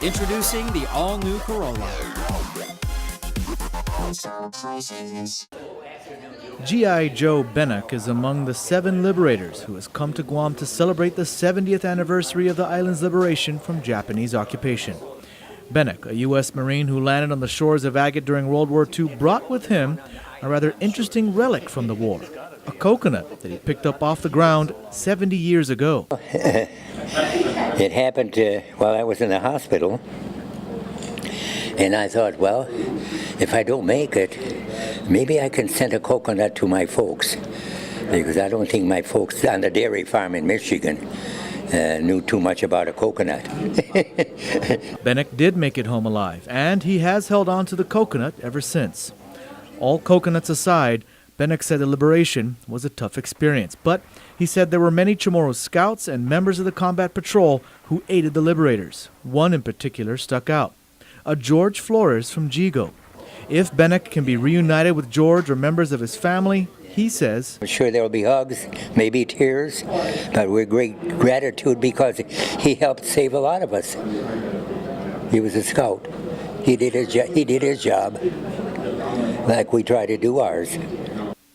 Introducing the all-new Corolla. G.I. Joe Benak is among the 7 Liberators who has come to Guam to celebrate the 70th anniversary of the island's liberation from Japanese occupation. Benak, a U.S. Marine who landed on the shores of Agate during World War II, brought with him a rather interesting relic from the war, a coconut that he picked up off the ground 70 years ago. It happened while I was in the hospital, and I thought, well, if I don't make it, maybe I can send a coconut to my folks, because I don't think my folks on the dairy farm in Michigan knew too much about a coconut. Benak did make it home alive, and he has held on to the coconut ever since. All coconuts aside, Benak said the liberation was a tough experience, but he said there were many Chamorro scouts and members of the combat patrol who aided the Liberators. One in particular stuck out, a George Flores from Jigo. If Benak can be reunited with George or members of his family, he says, I'm sure there will be hugs, maybe tears, but with great gratitude because he helped save a lot of us. He was a scout. He did his job like we try to do ours.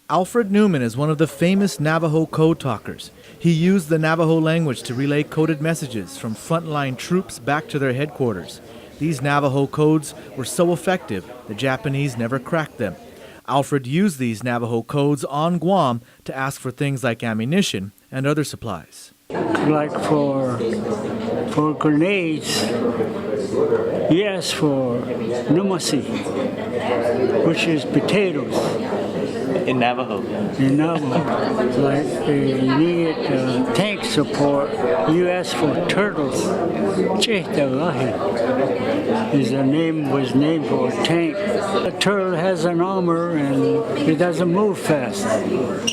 Alfred Newman is one of the famous Navajo code talkers. He used the Navajo language to relay coded messages from frontline troops back to their headquarters. These Navajo codes were so effective, the Japanese never cracked them. Alfred used these Navajo codes on Guam to ask for things like ammunition and other supplies. Like for grenades, yes, for numasi, which is potatoes. In Navajo. In Navajo. Like you need tank support, you ask for turtles. His name was named for a tank. A turtle has an armor and it doesn't move fast.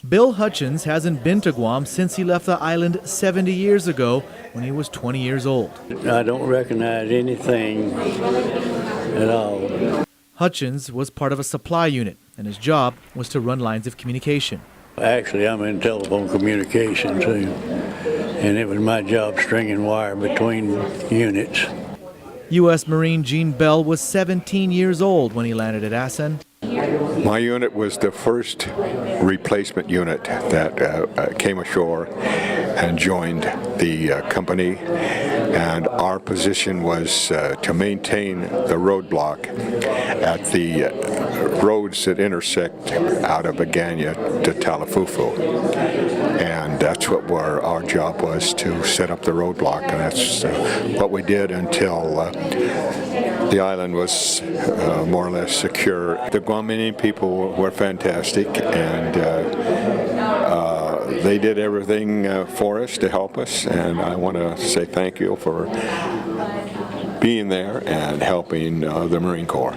Bill Hutchens hasn't been to Guam since he left the island 70 years ago when he was 20 years old. I don't recognize anything at all. Hutchens was part of a supply unit, and his job was to run lines of communication. Actually, I'm in telephone communication too, and it was my job stringing wire between units. U.S. Marine Gene Bell was 17 years old when he landed at Assen. My unit was the first replacement unit that came ashore and joined the company, and our position was to maintain the roadblock at the roads that intersect out of Agana to Talafufu. And that's what our job was, to set up the roadblock, and that's what we did until the island was more or less secure. The Guamanian people were fantastic, and they did everything for us to help us, and I want to say thank you for being there and helping the Marine Corps.